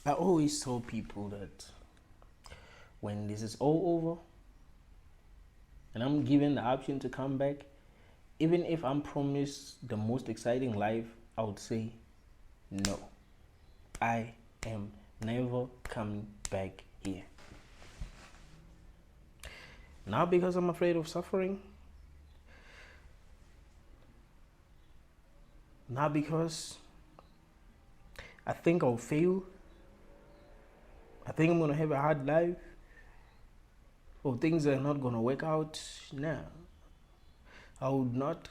I always tell people that when this is all over and I'm given the option to come back, even if I'm promised the most exciting life, I would say no. I am never coming back here. Not because I'm afraid of suffering, not because I think I'll fail, I think I'm gonna have a hard life, or things are not gonna work out. No, I would not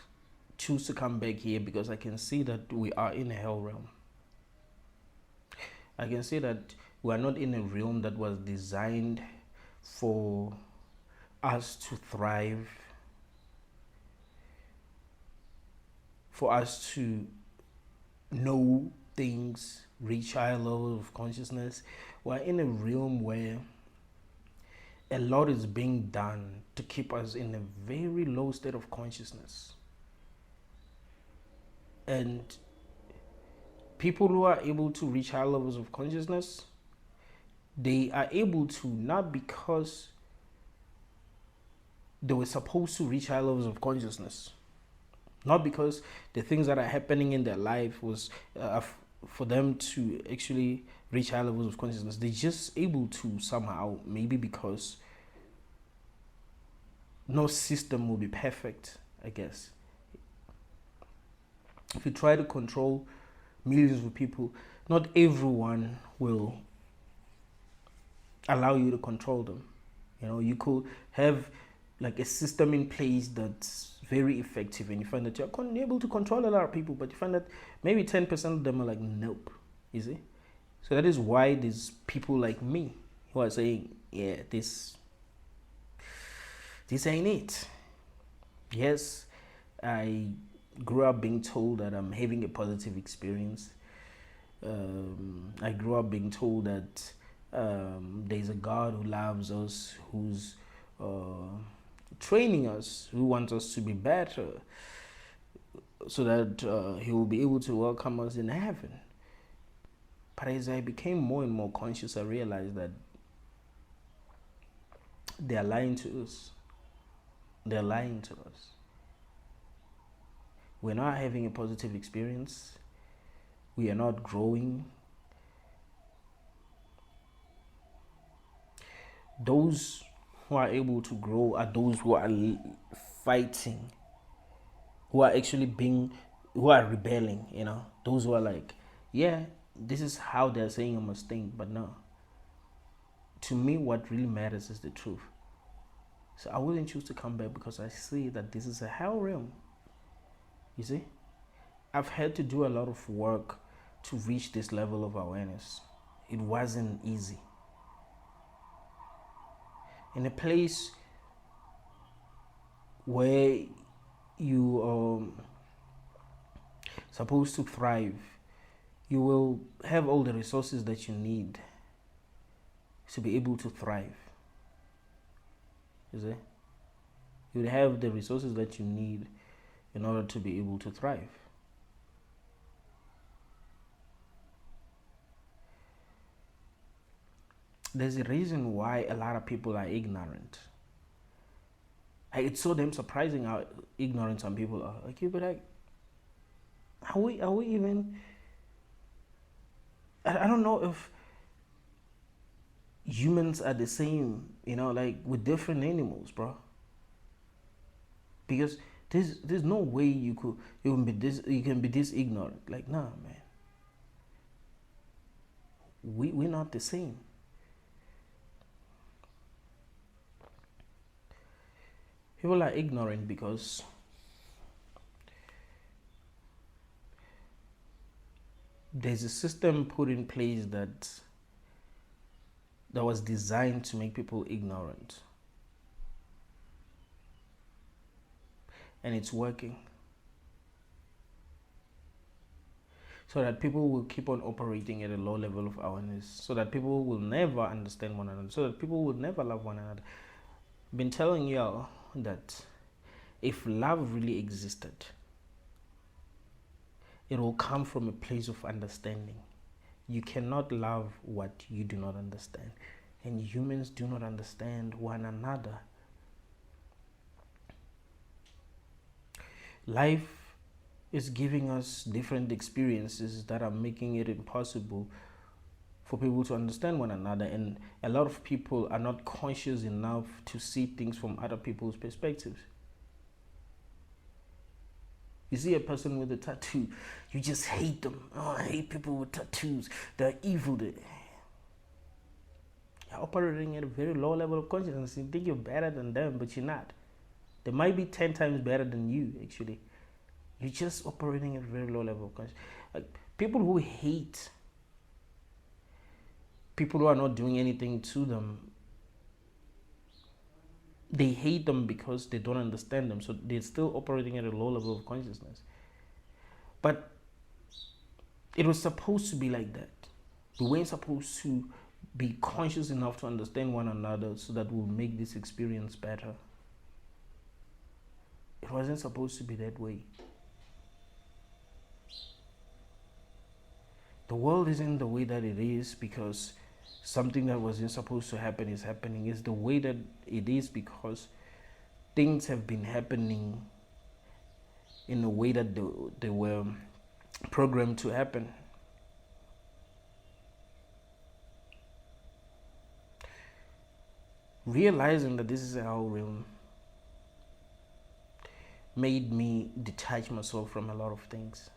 choose to come back here because I can see that we are in a hell realm. I can see that we are not in a realm that was designed for us to thrive, for us to know things, reach higher levels of consciousness. We're in a realm where a lot is being done to keep us in a very low state of consciousness. And people who are able to reach high levels of consciousness, they are able to not because they were supposed to reach high levels of consciousness, not because the things that are happening in their life was for them to actually reach high levels of consciousness. They're just able to somehow, maybe because no system will be perfect, I guess. If you try to control millions of people, not everyone will allow you to control them. You know, you could have like a system in place that's very effective, and you find that you're able to control a lot of people, but you find that maybe 10% of them are like, nope. You see? So that is why there's people like me who are saying, yeah, this ain't it. Yes, I grew up being told that I'm having a positive experience. I grew up being told that there's a God who loves us, who's training us, who wants us to be better, so that he will be able to welcome us in heaven. But as I became more and more conscious, I realized that they are lying to us. They're lying to us. We're not having a positive experience. We are not growing. Those who are able to grow are those who are fighting, who are actually who are rebelling, you know. Those who are like, yeah, this is how they're saying I must think, but no. To me, what really matters is the truth. So I wouldn't choose to come back because I see that this is a hell realm. You see? I've had to do a lot of work to reach this level of awareness. It wasn't easy. In a place where you are supposed to thrive, you will have all the resources that you need to be able to thrive. You see? You'll have the resources that you need in order to be able to thrive. There's a reason why a lot of people are ignorant. It's so damn surprising how ignorant some people are. Like, you be like, are we even? I don't know if humans are the same, you know, like with different animals, bro. Because there's no way you can be this ignorant. Like, nah, man. We're not the same. People are ignorant because there's a system put in place that was designed to make people ignorant. And it's working. So that people will keep on operating at a low level of awareness. So that people will never understand one another. So that people will never love one another. I've been telling y'all that if love really existed, it will come from a place of understanding. You cannot love what you do not understand. And humans do not understand one another. Life is giving us different experiences that are making it impossible for people to understand one another. And a lot of people are not conscious enough to see things from other people's perspectives. You see a person with a tattoo, you just hate them. Oh, I hate people with tattoos. They're evil. You're operating at a very low level of consciousness. You think you're better than them, but you're not. They might be 10 times better than you, actually. You're just operating at a very low level of consciousness. Like, people who hate people who are not doing anything to them, they hate them because they don't understand them. So they're still operating at a low level of consciousness. But it was supposed to be like that. We weren't supposed to be conscious enough to understand one another so that we'll make this experience better. It wasn't supposed to be that way. The world isn't the way that it is because something that wasn't supposed to happen is happening. It's the way that it is because things have been happening in a way that they were programmed to happen. Realizing that this is our realm made me detach myself from a lot of things.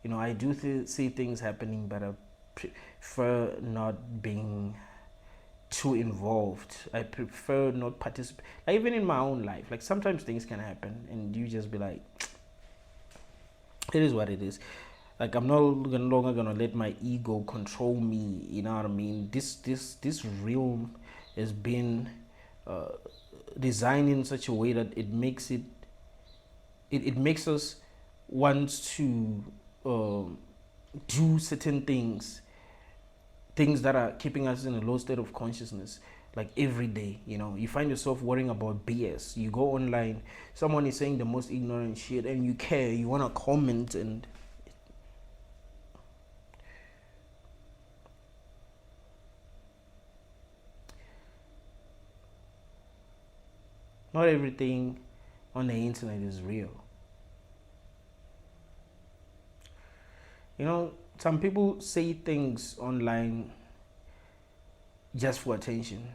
You know, I do see things happening, but I prefer not being too involved. I prefer not participate. Like, even in my own life, like, sometimes things can happen and you just be like, it is what it is. Like, I'm no longer gonna let my ego control me. You know what I mean? This realm has been designed in such a way that it makes us want to do certain things that are keeping us in a low state of consciousness. Like, every day, you know, you find yourself worrying about BS. You go online, someone is saying the most ignorant shit, and you care, you want to comment, and not everything on the internet is real. You know, some people say things online just for attention.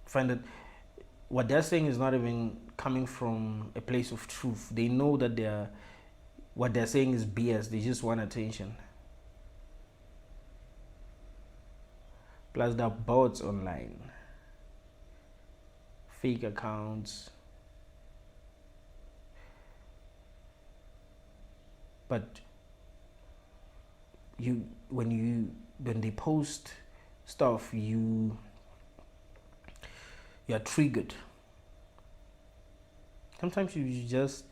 Find that what they're saying is not even coming from a place of truth. They know that what they're saying is BS. They just want attention. Plus, there are bots online, fake accounts. But when they post stuff, you're triggered. Sometimes you just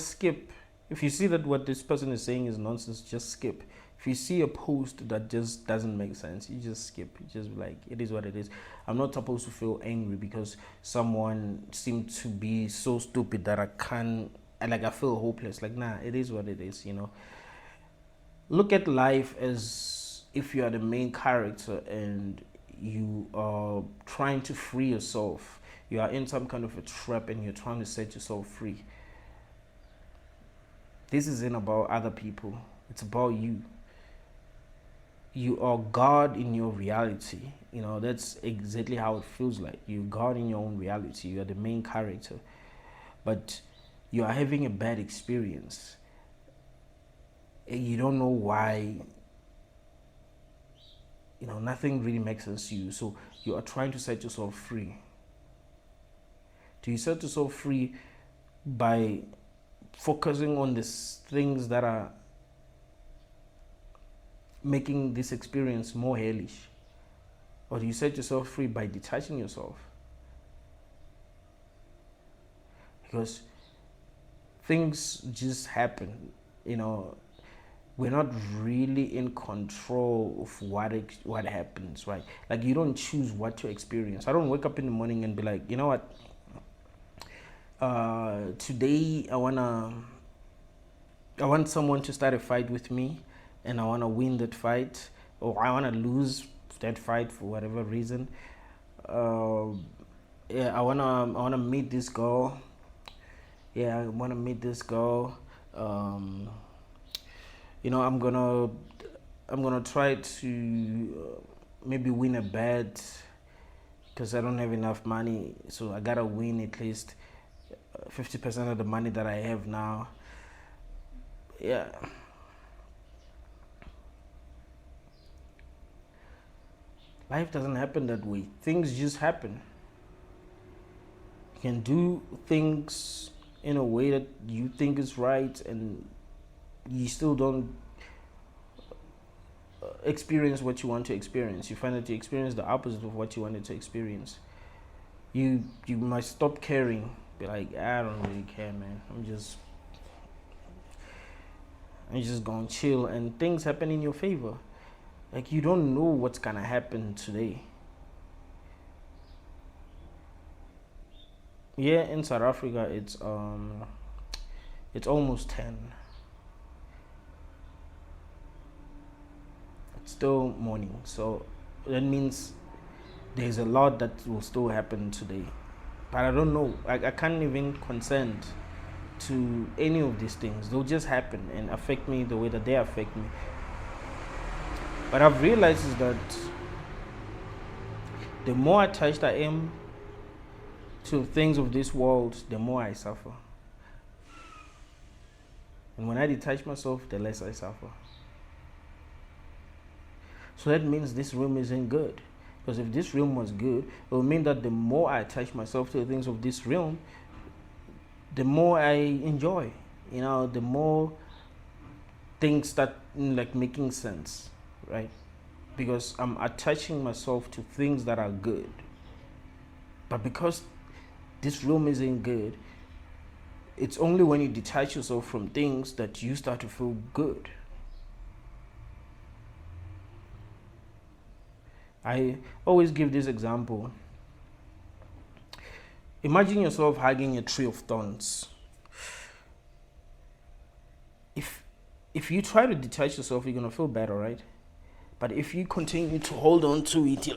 skip. If you see that what this person is saying is nonsense, just skip. If you see a post that just doesn't make sense, you just skip. You just be like, it is what it is. I'm not supposed to feel angry because someone seemed to be so stupid that I feel hopeless. Like, nah, it is what it is, you know. Look at life as if you are the main character and you are trying to free yourself. You are in some kind of a trap and you're trying to set yourself free. This isn't about other people. It's about you. You are God in your reality. You know, that's exactly how it feels like. You're God in your own reality. You are the main character. But you are having a bad experience. And you don't know why. You know, nothing really makes sense to you. So you are trying to set yourself free. Do you set yourself free by focusing on these things that are making this experience more hellish? Or do you set yourself free by detaching yourself? Because things just happen, you know. We're not really in control of what happens, right? Like, you don't choose what to experience. I don't wake up in the morning and be like, you know what, today I wanna I want someone to start a fight with me, and I want to win that fight, or I want to lose that fight for whatever reason. Uh, yeah, I wanna meet this girl. Yeah, I wanna meet this girl. Um, I'm gonna try to maybe win a bet because I don't have enough money, so I gotta win at least 50% of the money that I have now. Yeah. Life doesn't happen that way. Things just happen. You can do things in a way that you think is right, and you still don't experience what you want to experience. You find that you experience the opposite of what you wanted to experience. You might stop caring. Be like, I don't really care, man. I'm just gonna chill, and things happen in your favor. Like, you don't know what's gonna happen today. Yeah, in South Africa, it's almost 10. It's still morning, so that means there's a lot that will still happen today. But I don't know. I can't even consent to any of these things. They'll just happen and affect me the way that they affect me. But I've realized is that the more attached I am to things of this world, the more I suffer. And when I detach myself, the less I suffer. So that means this room isn't good. Because if this realm was good, it would mean that the more I attach myself to the things of this realm, the more I enjoy. The more things start like making sense, right? Because I'm attaching myself to things that are good. But because this realm isn't good, it's only when you detach yourself from things that you start to feel good. I always give this example. Imagine yourself hugging a tree of thorns. If you try to detach yourself, you're gonna feel better, right? But if you continue to hold on to it,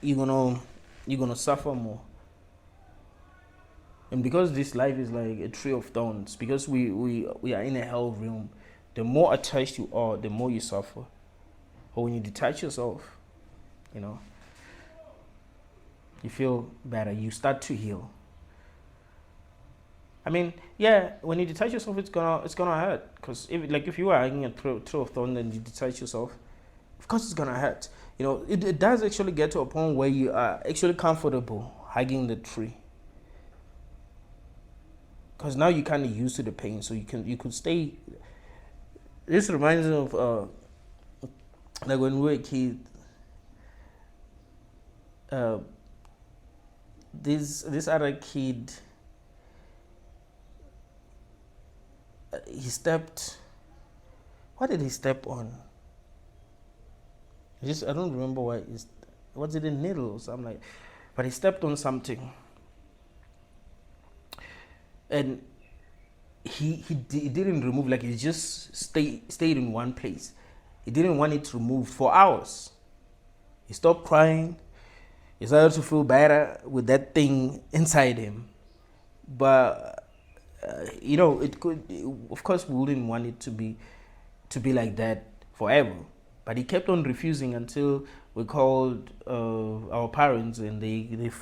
you're gonna suffer more. And because this life is like a tree of thorns, because we are in a hell realm, the more attached you are, the more you suffer. But when you detach yourself, you feel better. You start to heal. I mean, yeah, when you detach yourself, it's gonna hurt. Because if you are hanging a tree of thorns and you detach yourself, of course it's gonna hurt. It does actually get to a point where you are actually comfortable hugging the tree. Because now you're kind of used to the pain, so you could stay. This reminds me of like when we were kids. This other kid, he stepped. What did he step on? I don't remember why. Was it a needle or something like? But he stepped on something, and he didn't remove. Like, he just stayed in one place. He didn't want it removed for hours. He stopped crying. He started to feel better with that thing inside him. But it could. Of course, we wouldn't want it to be like that forever. But he kept on refusing until we called our parents, and they've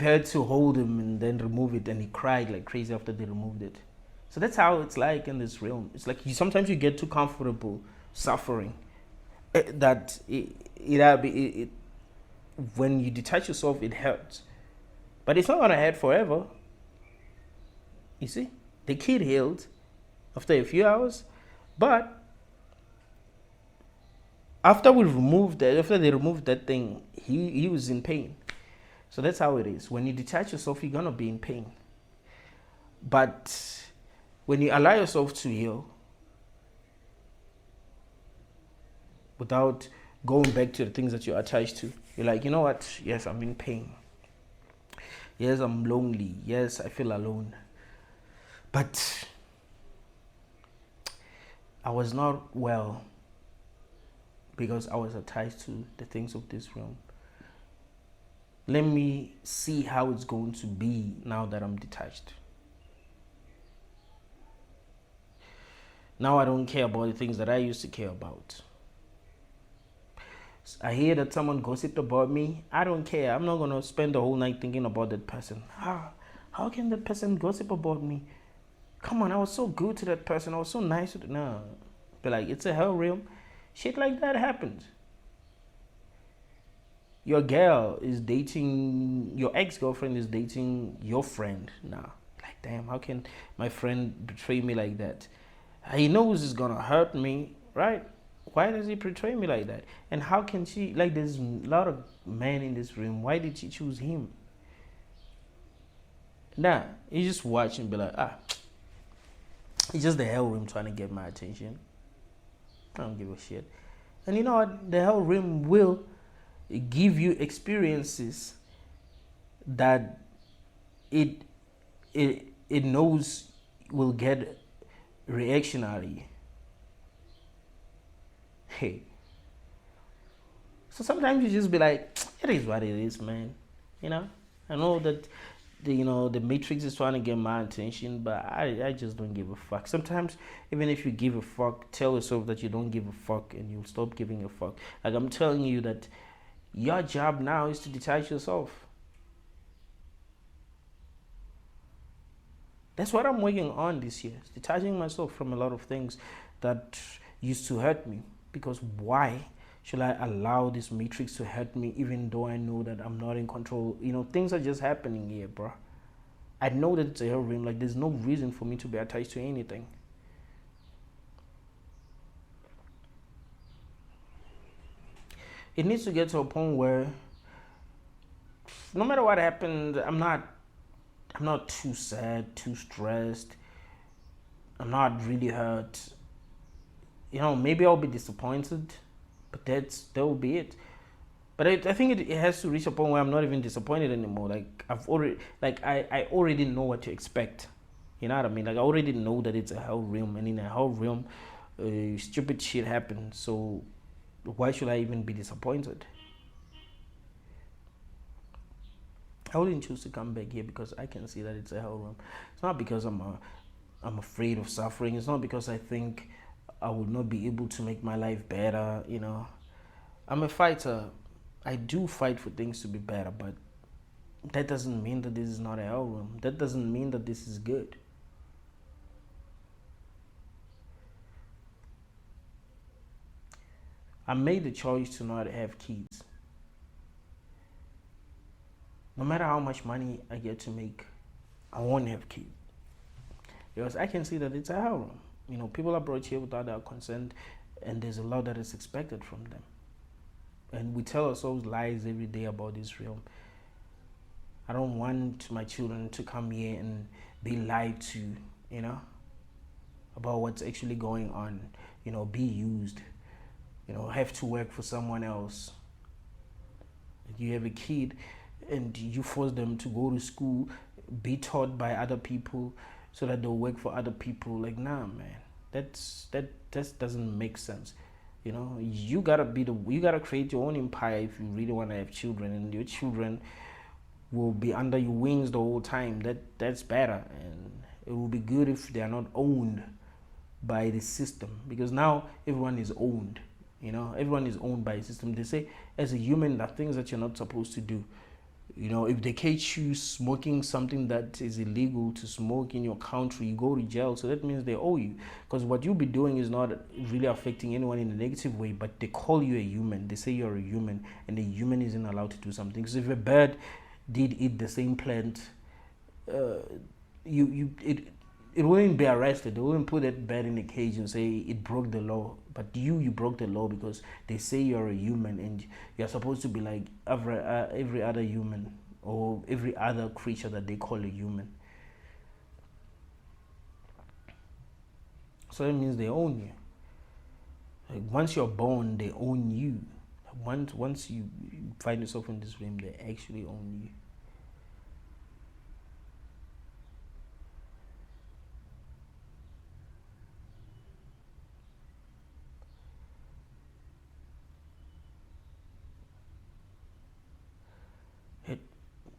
had to hold him and then remove it, and he cried like crazy after they removed it. So that's how it's like in this realm. It's like sometimes you get too comfortable suffering that when you detach yourself, it hurts. But it's not gonna hurt forever. You see, the kid healed after a few hours, but after they removed that thing, he was in pain. So that's how it is. When you detach yourself, you're gonna be in pain. But when you allow yourself to heal without going back to the things that you're attached to, you're like, you know what? Yes, I'm in pain. Yes, I'm lonely. Yes, I feel alone. But I was not well because I was attached to the things of this realm. Let me see how it's going to be now that I'm detached. Now I don't care about the things that I used to care about. I hear that someone gossiped about me. I don't care. I'm not gonna spend the whole night thinking about that person. How can that person gossip about me? Come on, I was so good to that person. I was so nice to no. But like, it's a hell realm. Shit like that happens. Your girl is dating, your ex-girlfriend is dating your friend now. Like, damn, how can my friend betray me like that? He knows it's gonna hurt me, right? Why does he betray me like that? And how can she, like, there's a lot of men in this room. Why did she choose him? Nah, you just watch and be like, it's just the hell room trying to get my attention. I don't give a shit. And you know what? The hell room will give you experiences that it it knows will get reactionary. Hey. So sometimes you just be like, it is what it is, man. You know? I know that the matrix is trying to get my attention, but I just don't give a fuck. Sometimes even if you give a fuck, tell yourself that you don't give a fuck and you'll stop giving a fuck. Like, I'm telling you that your job now is to detach yourself. That's what I'm working on this year. Detaching myself from a lot of things that used to hurt me. Because why should I allow this matrix to hurt me even though I know that I'm not in control? Things are just happening here, bro. I know that it's a hell realm. Like, there's no reason for me to be attached to anything. It needs to get to a point where no matter what happened, I'm not too sad, too stressed. I'm not really hurt. Maybe I'll be disappointed, but that will be it. But I think it has to reach a point where I'm not even disappointed anymore. Like, I already know what to expect. You know what I mean? Like, I already know that it's a hell realm, and in a hell realm, stupid shit happens. So why should I even be disappointed? I wouldn't choose to come back here because I can see that it's a hell realm. It's not because I'm afraid of suffering. It's not because I think I would not be able to make my life better. I'm a fighter. I do fight for things to be better, but that doesn't mean that this is not a hell room. That doesn't mean that this is good. I made the choice to not have kids. No matter how much money I get to make, I won't have kids. Because I can see that it's a hell room. People are brought here without our consent, and there's a lot that is expected from them. And we tell ourselves lies every day about this realm. I don't want my children to come here and be lied to, about what's actually going on, be used, have to work for someone else. You have a kid and you force them to go to school, be taught by other people so that they'll work for other people. Like, nah, man, that doesn't make sense. You gotta create your own empire if you really want to have children, and your children will be under your wings the whole time. That's better, and it will be good if they are not owned by the system, because now everyone is owned. Everyone is owned by a system. They say as a human there are things that you're not supposed to do. If they catch you smoking something that is illegal to smoke in your country, you go to jail. So that means they owe you, because what you'll be doing is not really affecting anyone in a negative way, but they call you a human. They say you're a human, and a human isn't allowed to do something. Because if a bird did eat the same plant, it wouldn't be arrested. They wouldn't put that bird in a cage and say it broke the law. But you broke the law because they say you're a human and you're supposed to be like every other human, or every other creature that they call a human. So that means they own you. Like, once you're born, they own you. Once you find yourself in this room, they actually own you.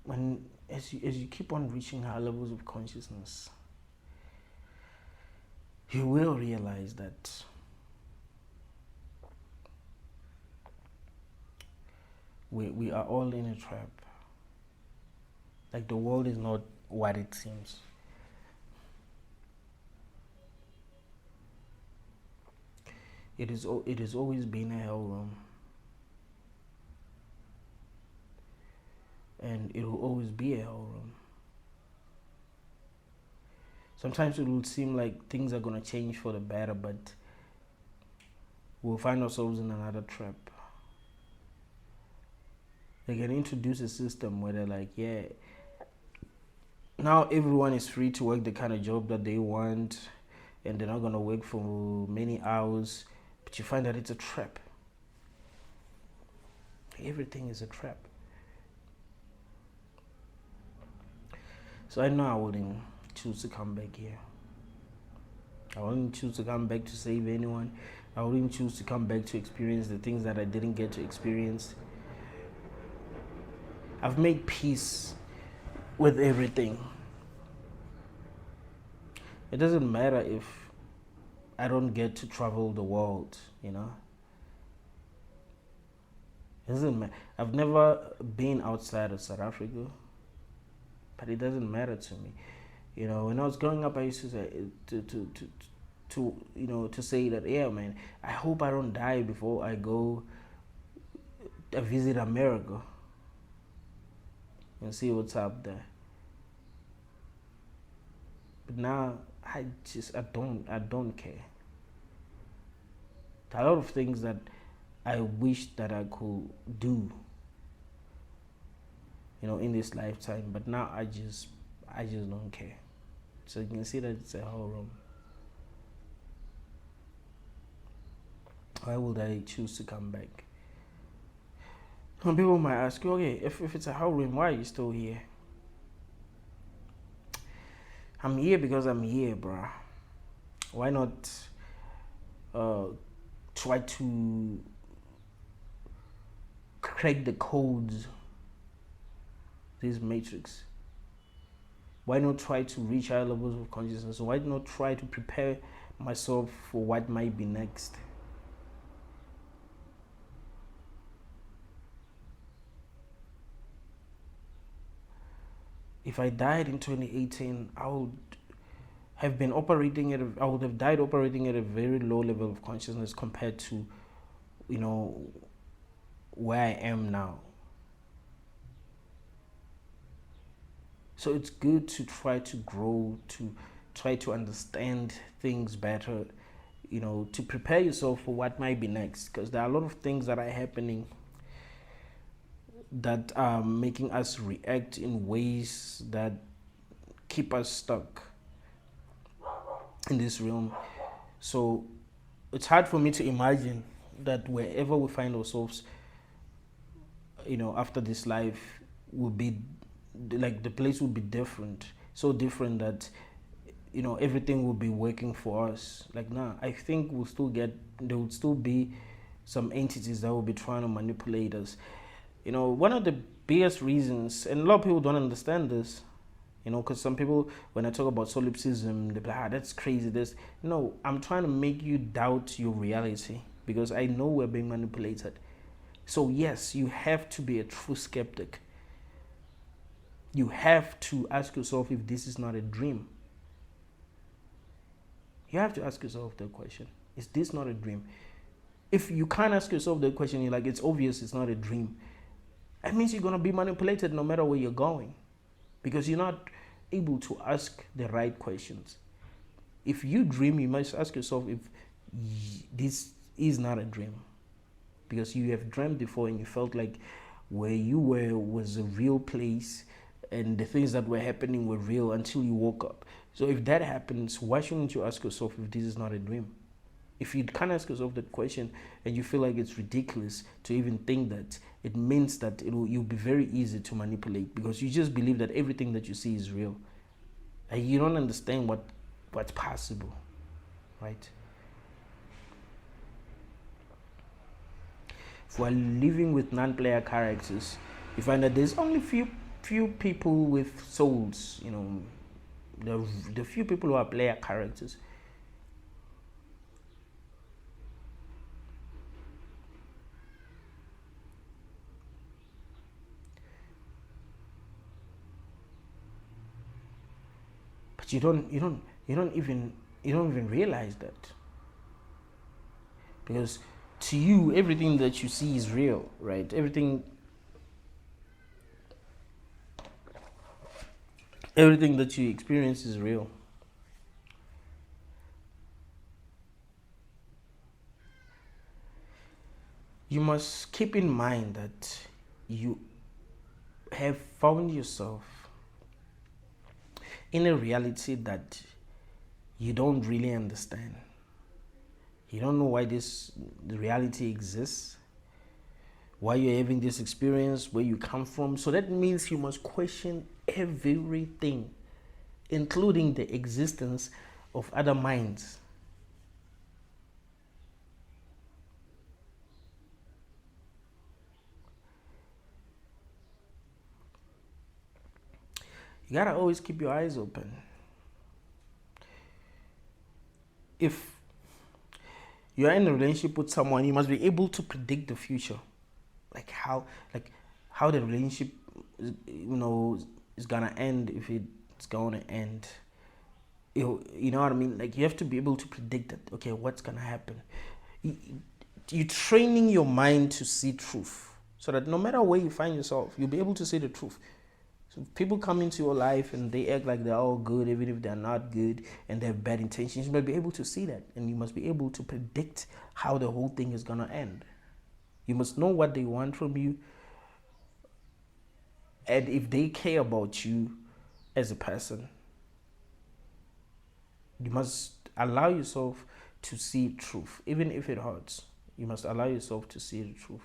when as you keep on reaching higher levels of consciousness, you will realize that we are all in a trap. Like, the world is not what it seems. It has always been a hell room, and it will always be a hell room. Sometimes it will seem like things are gonna change for the better, but we'll find ourselves in another trap. They can introduce a system where they're like, yeah, now everyone is free to work the kind of job that they want, and they're not gonna work for many hours, but you find that it's a trap. Everything is a trap. So I know I wouldn't choose to come back here. I wouldn't choose to come back to save anyone. I wouldn't choose to come back to experience the things that I didn't get to experience. I've made peace with everything. It doesn't matter if I don't get to travel the world, you know. It doesn't matter. I've never been outside of South Africa, but it doesn't matter to me. You know, when I was growing up, I used to say to say that, yeah, man, I hope I don't die before I go visit America and see what's up there. But now I don't care. There are a lot of things that I wish that I could do, you know, in this lifetime, but now I just don't care. So you can see that it's a whole room. Why would I choose to come back? Some people might ask you, okay, if it's a whole room, why are you still here? I'm here because I'm here, bruh. Why not try to crack the codes, this matrix? Why not try to reach higher levels of consciousness? Why not try to prepare myself for what might be next? If I died in 2018, I would have died operating at a very low level of consciousness compared to, you know, where I am now. So it's good to try to grow, to try to understand things better, you know, to prepare yourself for what might be next, because there are a lot of things that are happening that are making us react in ways that keep us stuck in this realm. So it's hard for me to imagine that wherever we find ourselves, you know, after this life, will be like, the place will be different, so different that, you know, everything will be working for us. Like, nah, I think there would still be some entities that will be trying to manipulate us. You know, one of the biggest reasons, and a lot of people don't understand this, you know, because some people, when I talk about solipsism, they're like, that's crazy, this. No, I'm trying to make you doubt your reality, because I know we're being manipulated. So yes, you have to be a true skeptic. You have to ask yourself if this is not a dream. You have to ask yourself the question, is this not a dream? If you can't ask yourself the question, you're like, it's obvious it's not a dream, that means you're going to be manipulated no matter where you're going, because you're not able to ask the right questions. If you dream, you must ask yourself if this is not a dream, because you have dreamt before and you felt like where you were was a real place and the things that were happening were real until you woke up. So if that happens, why shouldn't you ask yourself if this is not a dream? If you can't ask yourself that question and you feel like it's ridiculous to even think that, it means that you'll be very easy to manipulate, because you just believe that everything that you see is real. And you don't understand what's possible, right? If we're living with non-player characters, you find that there's only few people with souls, the few people who are player characters. But you don't even realize that, because to you everything that you see is real, right? Everything that you experience is real. You must keep in mind that you have found yourself in a reality that you don't really understand. You don't know why the reality exists, why you're having this experience, where you come from. So that means you must question everything, including the existence of other minds. You gotta always keep your eyes open. If you're in a relationship with someone, you must be able to predict the future, like how the relationship, is gonna end, if it's gonna end. You know what I mean? Like, you have to be able to predict that. Okay, what's gonna happen? You're training your mind to see truth, so that no matter where you find yourself, you'll be able to see the truth. So people come into your life and they act like they're all good, even if they're not good, and they have bad intentions. You must be able to see that, and you must be able to predict how the whole thing is gonna end. You must know what they want from you, and if they care about you as a person, you must allow yourself to see truth, even if it hurts. You must allow yourself to see the truth.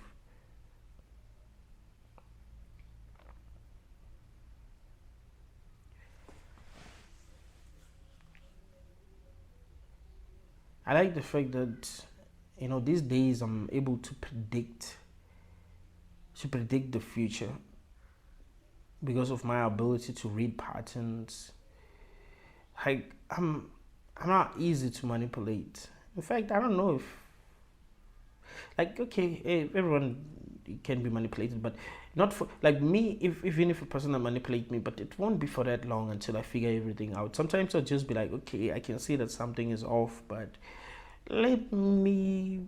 I like the fact that, these days I'm able to predict the future because of my ability to read patterns. Like, I'm not easy to manipulate. In fact, I don't know if, like, okay, everyone can be manipulated, but not for, like, me. If even if a person will manipulate me, but it won't be for that long until I figure everything out. Sometimes I'll just be like, okay, I can see that something is off, but let me,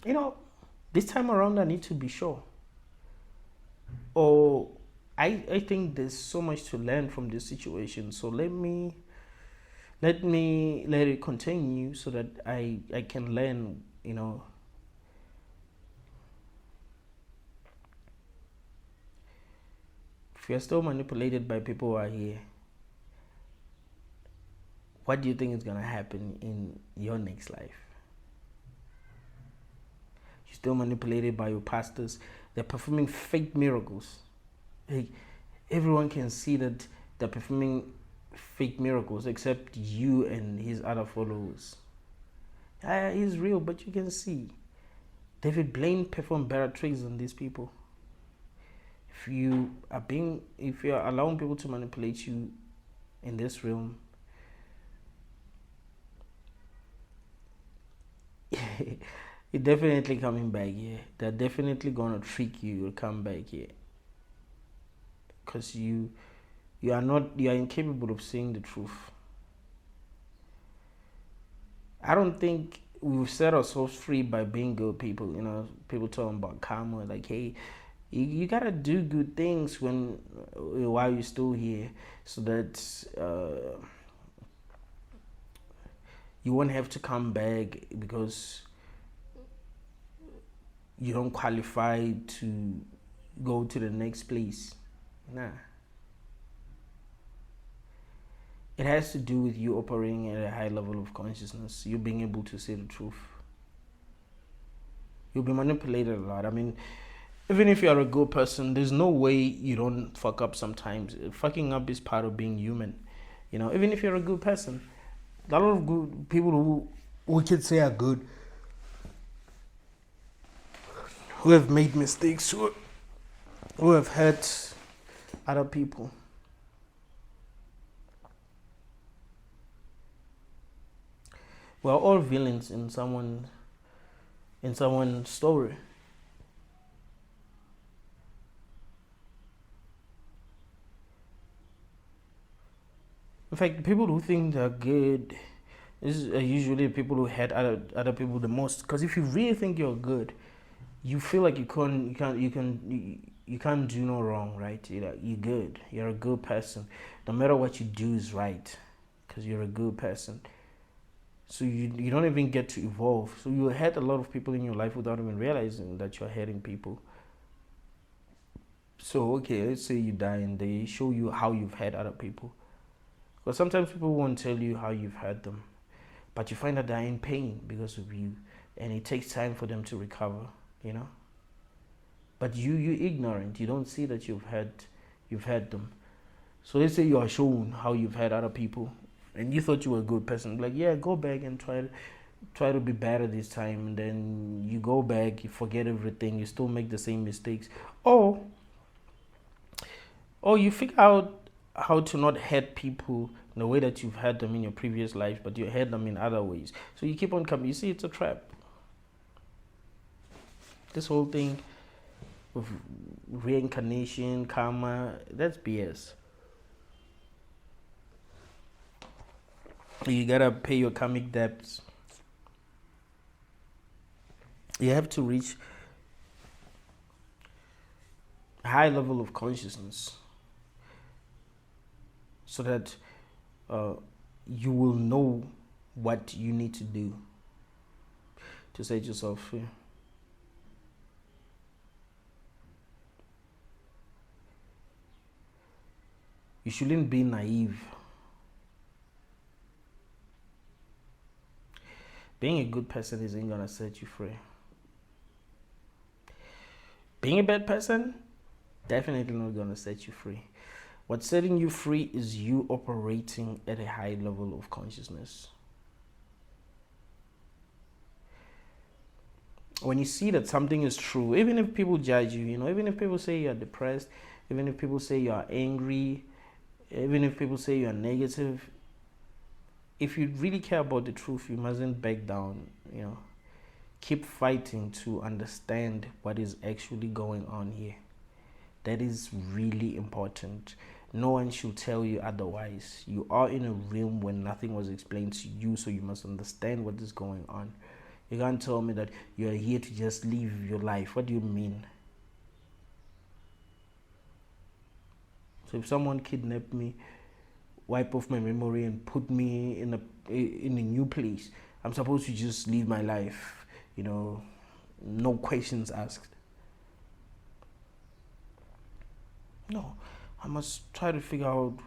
you know this time around I need to be sure. Or I think there's so much to learn from this situation, so let it continue, so that I can learn. If you're still manipulated by people who are here, what do you think is gonna happen in your next life? You're still manipulated by your pastors. They're performing fake miracles. Hey, everyone can see that they're performing fake miracles except you and his other followers. He's real, but you can see David Blaine performed better tricks than these people. If you're allowing people to manipulate you in this realm, you're definitely coming back here. They're definitely gonna trick you. You'll come back here, because you are incapable of seeing the truth. I don't think we've set ourselves free by being good people. People talking about karma, like, hey, you gotta do good things while you're still here, so that you won't have to come back because you don't qualify to go to the next place. Nah. It has to do with you operating at a high level of consciousness, you being able to see the truth. You'll be manipulated a lot. I mean, even if you're a good person, there's no way you don't fuck up sometimes. Fucking up is part of being human. Even if you're a good person, a lot of good people who we could say are good, who have made mistakes, who have had other people. We're all villains in someone's story. In fact, people who think they're good, this are usually people who hate other people the most. Because if you really think you're good, you feel like you can't do no wrong, right? You're good. You're a good person. No matter what you do is right, because you're a good person. So you don't even get to evolve. So you hurt a lot of people in your life without even realizing that you're hurting people. So okay, let's say you die and they show you how you've hurt other people. Because sometimes people won't tell you how you've hurt them, but you find that they're in pain because of you, and it takes time for them to recover. You know. But you ignorant. You don't see that you've hurt them. So let's say you are shown how you've hurt other people, and you thought you were a good person. Like, yeah, go back and try to be better this time. And then you go back, you forget everything, you still make the same mistakes. Or you figure out how to not hurt people in the way that you've had them in your previous life, but you hurt them in other ways. So you keep on coming. You see, it's a trap. This whole thing of reincarnation, karma, that's BS. You gotta pay your karmic debts. You have to reach a high level of consciousness so that you will know what you need to do to set yourself free. You shouldn't be naive. Being a good person isn't gonna set you free. Being a bad person, definitely not gonna set you free. What's setting you free is you operating at a high level of consciousness. When you see that something is true, even if people judge you, even if people say you're depressed, even if people say you're angry, even if people say you're negative, if you really care about the truth, you mustn't back down. Keep fighting to understand what is actually going on here. That is really important. No one should tell you otherwise. You are in a realm when nothing was explained to you, so you must understand what is going on. You can't tell me that you're here to just live your life. What do you mean? So if someone kidnapped me, wipe off my memory and put me in a new place, I'm supposed to just live my life, no questions asked. No, I must try to figure out,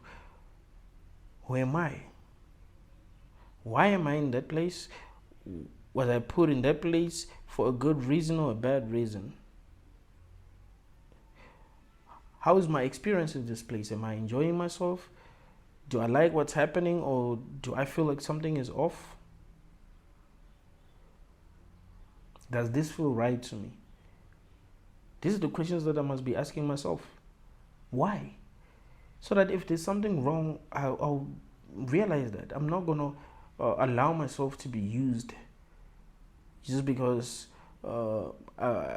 who am I? Why am I in that place? Was I put in that place for a good reason or a bad reason? How is my experience in this place? Am I enjoying myself? Do I like what's happening, or do I feel like something is off? Does this feel right to me? These are the questions that I must be asking myself. Why? So that if there's something wrong, I'll realize that. I'm not going to allow myself to be used just because I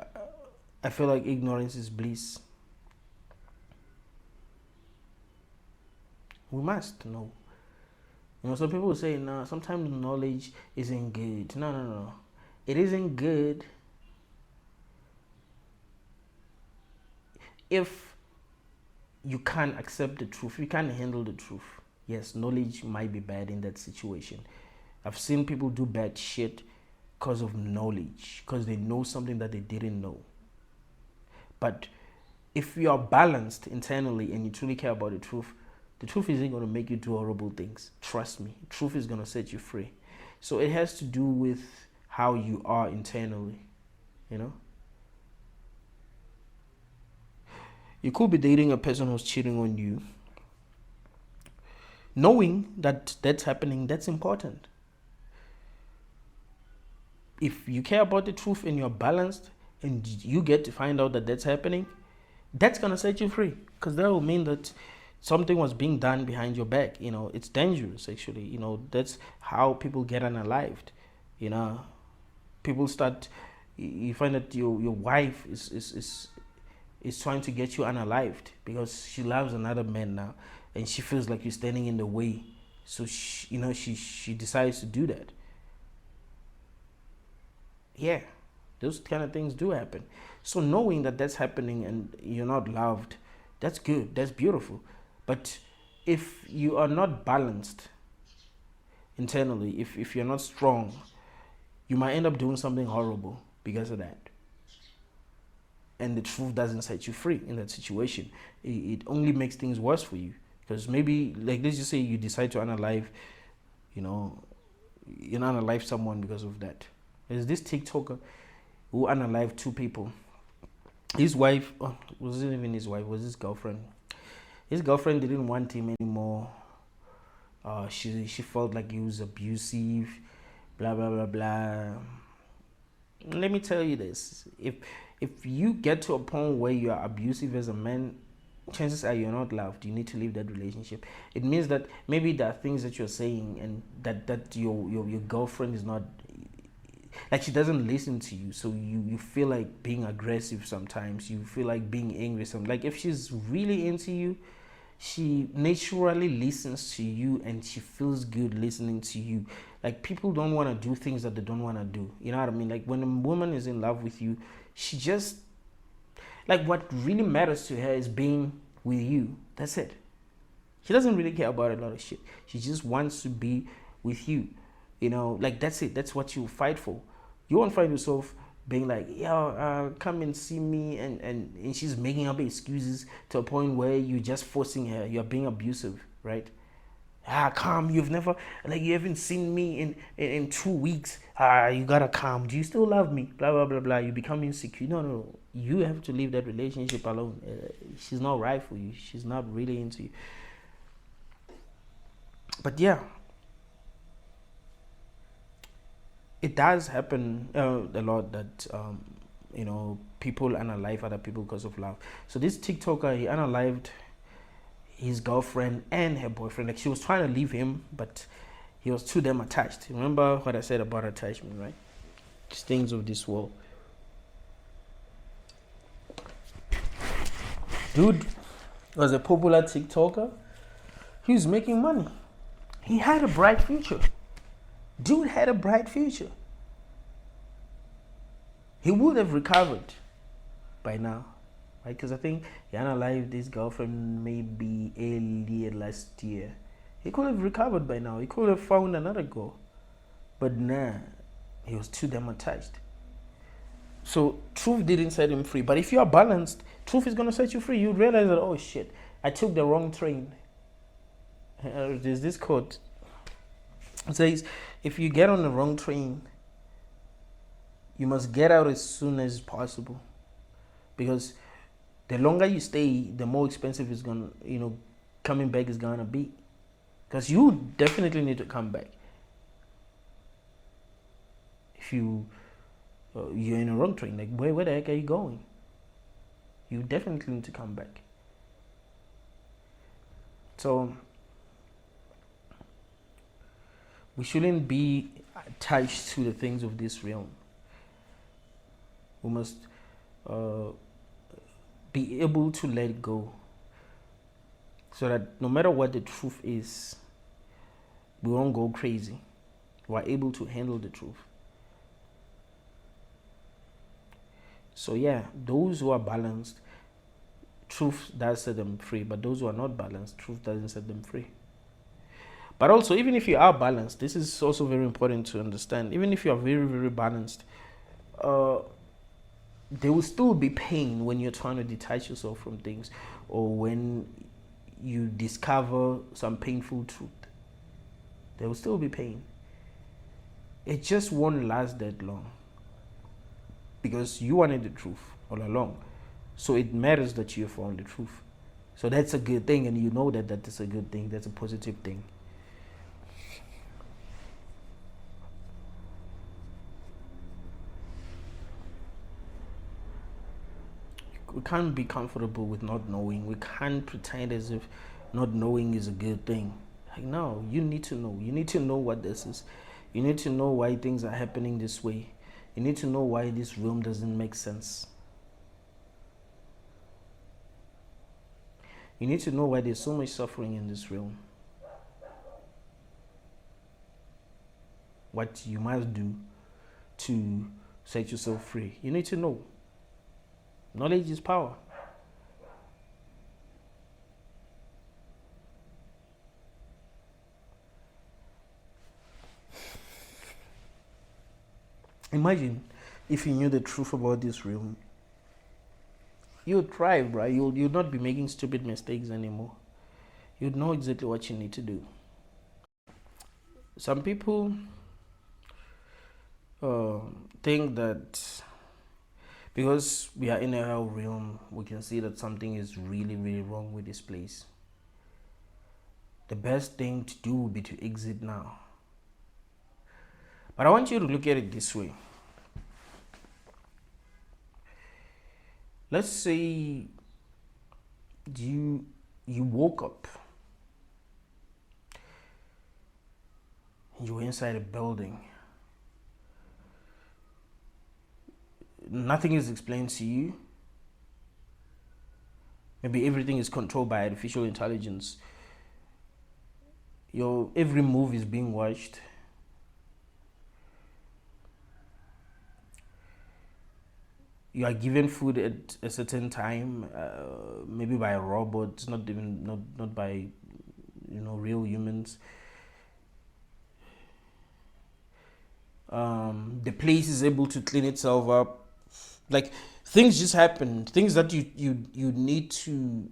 feel like ignorance is bliss. We must know. Some people will say, no, sometimes knowledge isn't good. No. It isn't good if you can't accept the truth, you can't handle the truth. Yes, knowledge might be bad in that situation. I've seen people do bad shit because of knowledge, because they know something that they didn't know. But if you are balanced internally and you truly care about the truth isn't going to make you do horrible things. Trust me, truth is going to set you free. So it has to do with how you are internally, You could be dating a person who's cheating on you. Knowing that that's happening, that's important. If you care about the truth and you're balanced and you get to find out that that's happening, that's gonna set you free, because that will mean that something was being done behind your back. It's dangerous actually. That's how people get unalived. You know, people start. You find that your wife is trying to get you unalived because she loves another man now, and she feels like you're standing in the way. So she decides to do that. Yeah, those kind of things do happen. So knowing that that's happening and you're not loved, that's good, that's beautiful. But if you are not balanced internally, if you're not strong, you might end up doing something horrible because of that. And the truth doesn't set you free in that situation. It only makes things worse for you. Because maybe, like, let's just say you decide to unalive, you know, you unalive someone because of that. There's this TikToker who unalived two people. His wife, wasn't even his wife, was his girlfriend. His girlfriend didn't want him anymore. She felt like he was abusive, blah blah blah blah. Let me tell you this: if you get to a point where you are abusive as a man, chances are you're not loved. You need to leave that relationship. It means that maybe there are things that you're saying and that your girlfriend is not, like, she doesn't listen to you, so you feel like being aggressive sometimes, you feel like being angry sometimes. Like, if she's really into you, she naturally listens to you and she feels good listening to you. Like, people don't want to do things that they don't want to do, you know what I mean? Like, when a woman is in love with you, she just, like, what really matters to her is being with you. That's it. She doesn't really care about a lot of shit. She just wants to be with you. Like, that's it. That's what you fight for. You won't find yourself being like, yeah, come and see me, and she's making up excuses to a point where you're just forcing her. You're being abusive, right? Come, you haven't seen me in 2 weeks. You gotta come. Do you still love me? Blah blah blah blah. You become insecure. No, no. You have to leave that relationship alone. She's not right for you. She's not really into you. But yeah, it does happen a lot that people unalive other people because of love. So this TikToker, he unalived his girlfriend and her boyfriend. Like, she was trying to leave him, but he was too damn attached. Remember what I said about attachment, right? Just things of this world. Dude was a popular TikToker. He was making money. He had a bright future. Dude had a bright future. He would have recovered by now, right? Because I think he unalived his girlfriend maybe earlier last year. He could have recovered by now. He could have found another girl. But nah, he was too damn attached. So truth didn't set him free. But if you are balanced, truth is going to set you free. You realize that, oh shit, I took the wrong train. There's this quote. It says, if you get on the wrong train, you must get out as soon as possible. Because the longer you stay, the more expensive it's going to, coming back is going to be. Because you definitely need to come back. If you're in a wrong train, like, where the heck are you going? You definitely need to come back. So we shouldn't be attached to the things of this realm. We must be able to let go, so that no matter what the truth is, we won't go crazy. We're able to handle the truth. So yeah, those who are balanced, truth does set them free. But those who are not balanced, truth doesn't set them free. But also, even if you are balanced, this is also very important to understand. Even if you are very, very balanced, there will still be pain when you're trying to detach yourself from things, or when you discover some painful truth. There will still be pain. It just won't last that long, because you wanted the truth all along. So it matters that you found the truth. So that's a good thing, and you know that is a good thing. That's a positive thing. we can't be comfortable with not knowing. We can't pretend as if not knowing is a good thing. Like, no, you need to know. You need to know what this is. You need to know why things are happening this way. You need to know why this realm doesn't make sense. You need to know why there's so much suffering in this realm. What you must do to set yourself free. You need to know. Knowledge is power. Imagine if you knew the truth about this realm. You'd thrive, right? You'd not be making stupid mistakes anymore. You'd know exactly what you need to do. Some people think that because we are in a hell realm, we can see that something is really, really wrong with this place. The best thing to do would be to exit now. But I want you to look at it this way. Let's say you woke up. You were inside a building. Nothing is explained to you. Maybe everything is controlled by artificial intelligence. Your every move is being watched. You are given food at a certain time, maybe by a robot, not by real humans. The place is able to clean itself up. Like, things just happen. Things that you need to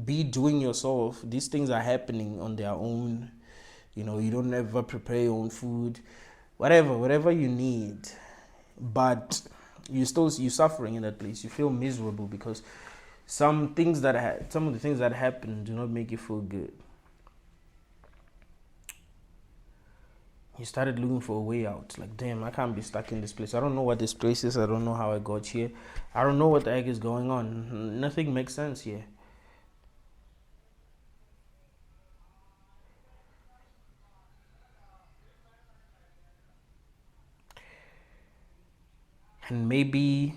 be doing yourself. These things are happening on their own. You don't ever prepare your own food, whatever you need, but you're suffering in that place. You feel miserable because some of the things that happen do not make you feel good. You started looking for a way out. Like, damn, I can't be stuck in this place. I don't know what this place is. I don't know how I got here. I don't know what the heck is going on. Nothing makes sense here. And maybe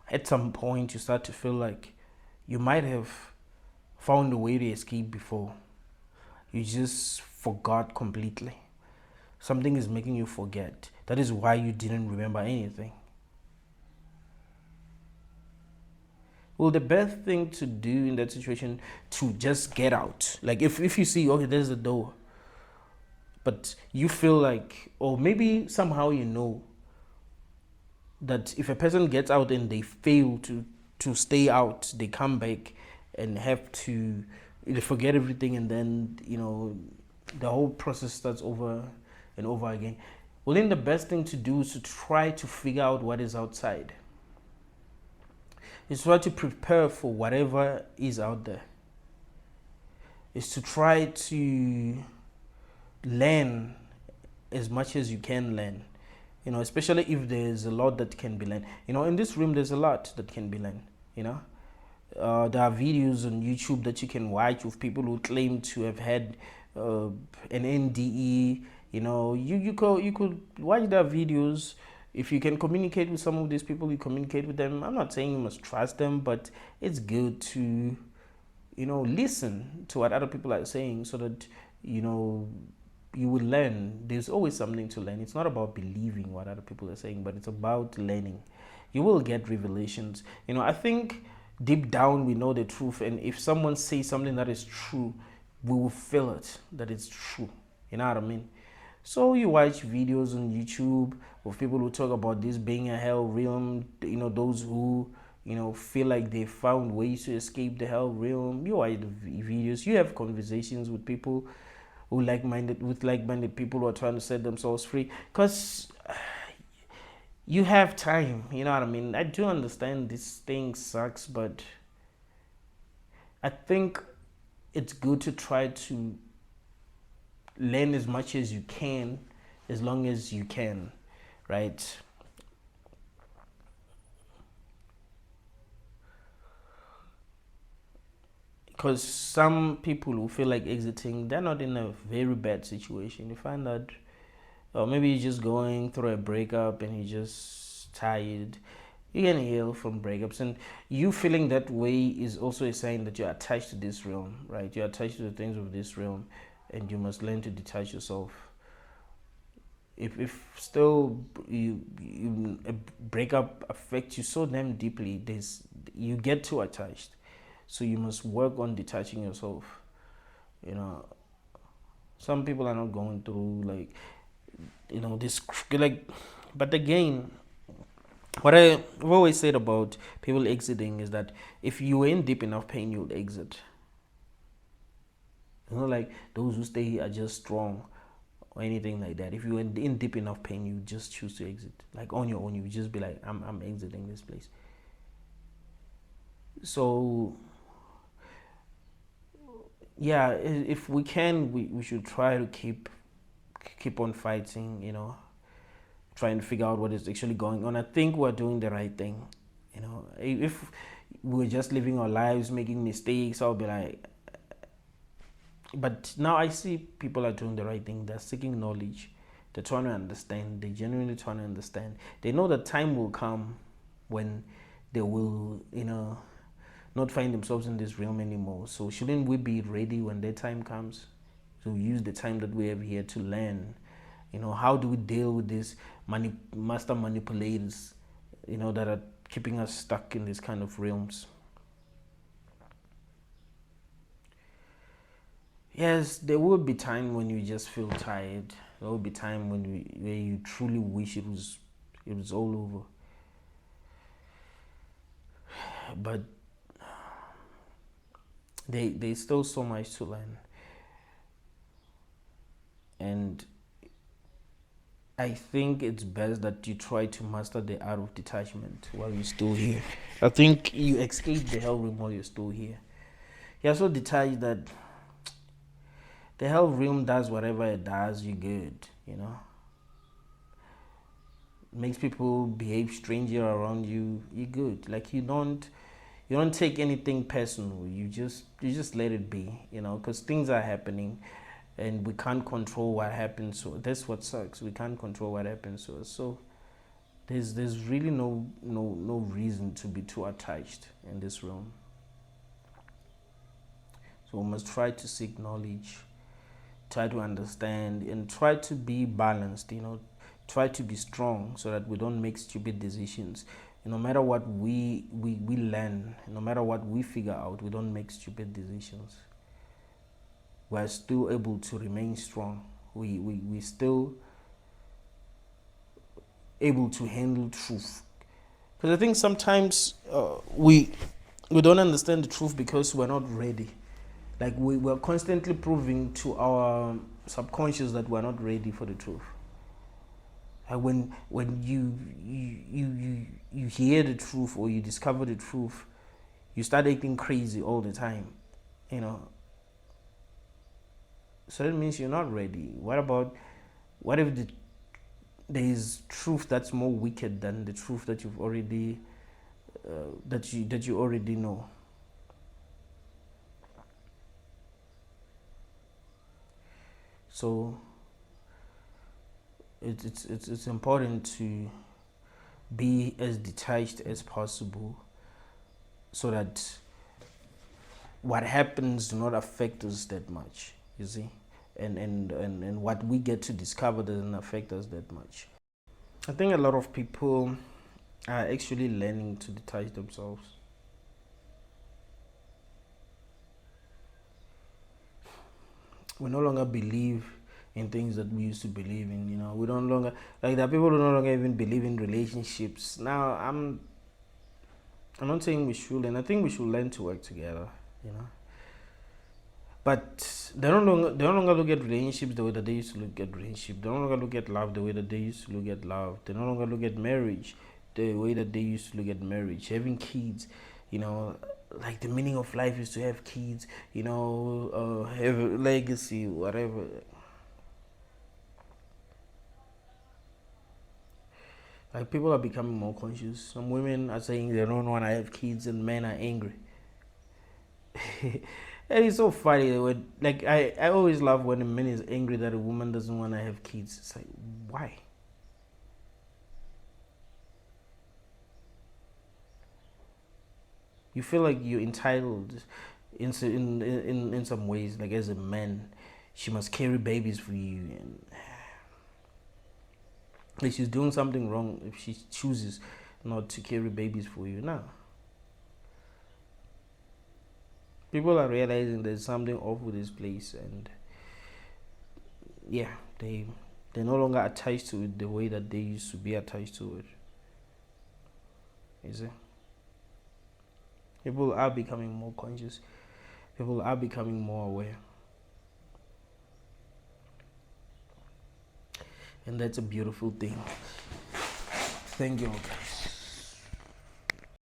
at some point you start to feel like you might have found a way to escape before. You just forgot completely. Something is making you forget. That is why you didn't remember anything. Well, the best thing to do in that situation to just get out. Like, if you see, okay, there's the door, but you feel like, or maybe somehow that if a person gets out and they fail to stay out, they come back and have to they forget everything, and then the whole process starts over and over again. Well, then the best thing to do is to try to figure out what is outside. It's try to prepare for whatever is out there. It's to try to learn as much as you can learn. Especially if there's a lot that can be learned. In this room, there's a lot that can be learned. There are videos on YouTube that you can watch with people who claim to have had an NDE. You could watch their videos. If you can communicate with some of these people, you communicate with them. I'm not saying you must trust them, but it's good to listen to what other people are saying, so that you will learn. There's always something to learn. It's not about believing what other people are saying, but it's about learning. You will get revelations. I think deep down we know the truth, and if someone says something that is true, we will feel it, that it's true. You know what I mean? So you watch videos on YouTube of people who talk about this being a hell realm, those who feel like they found ways to escape the hell realm. You watch the videos, you have conversations with people who like-minded people who are trying to set themselves free, because you have time. You know what I mean? I do understand this thing sucks, but I think it's good to try to learn as much as you can, as long as you can. right? Because some people who feel like exiting, they're not in a very bad situation. You find that, or maybe you're just going through a breakup and you're just tired. You can heal from breakups, and you feeling that way is also a sign that you're attached to this realm, right? You're attached to the things of this realm, and you must learn to detach yourself. If still you a breakup affects you so damn deeply, there's you get too attached, so you must work on detaching yourself. You know, some people are not going through like, this like, but again, what I've always said about people exiting is that if you are in deep enough pain, you'll exit. Like those who stay are just strong or anything like that. If you're in deep enough pain, you just choose to exit. Like on your own, you just be like, I'm exiting this place. So yeah, if we can, we should try to keep on fighting. Trying to figure out what is actually going on. I think we're doing the right thing. If we're just living our lives, making mistakes, I'll be like, but now I see people are doing the right thing. They're seeking knowledge. They're trying to understand. They genuinely trying to understand. They know that time will come when they will, not find themselves in this realm anymore. So shouldn't we be ready when that time comes? To use the time that we have here to learn. How do we deal with these master manipulators, that are keeping us stuck in these kind of realms? Yes, there will be time when you just feel tired. There will be time where you truly wish it was all over. But there's still so much to learn. And I think it's best that you try to master the art of detachment while you're still here. I think you escape the hell room while you're still here. You're so detached that the hell room does whatever it does, you're good. Makes people behave stranger around you, you're good. Like you don't take anything personal. You just let it be, because things are happening and we can't control what happens. So that's what sucks. We can't control what happens to us. So there's really no reason to be too attached in this realm. So we must try to seek knowledge, try to understand, and try to be balanced. Try to be strong so that we don't make stupid decisions. No matter what we learn, no matter what we figure out, we don't make stupid decisions. We're still able to remain strong. We still able to handle truth. Because I think sometimes we don't understand the truth because we're not ready. Like we're constantly proving to our subconscious that we're not ready for the truth. Like when you hear the truth or you discover the truth, you start acting crazy all the time. You know, so that means you're not ready. What if there is truth that's more wicked than the truth that you've already that you already know? So it's important to be as detached as possible so that what happens do not affect us that much, you see, and what we get to discover doesn't affect us that much. I think a lot of people are actually learning to detach themselves. We no longer believe in things that we used to believe in. We don't longer, like, there are people who no longer even believe in relationships. Now I'm not saying we shouldn't. I think we should learn to work together, you know. But they no longer look at relationships the way that they used to look at relationships. They no longer look at love the way that they used to look at love. They no longer look at marriage the way that they used to look at marriage. Having kids, you know, like the meaning of life is to have kids, have a legacy, whatever. Like people are becoming more conscious. Some women are saying they don't want to have kids, and men are angry. And it's so funny when, like, I always love when a man is angry that a woman doesn't want to have kids. It's like, why? You feel like you're entitled in some ways. Like as a man, she must carry babies for you, and like she's doing something wrong if she chooses not to carry babies for you. Now, people are realizing there's something off with this place, and yeah, they're no longer attached to it the way that they used to be attached to it. You see, people are becoming more conscious. People are becoming more aware, and that's a beautiful thing. Thank you.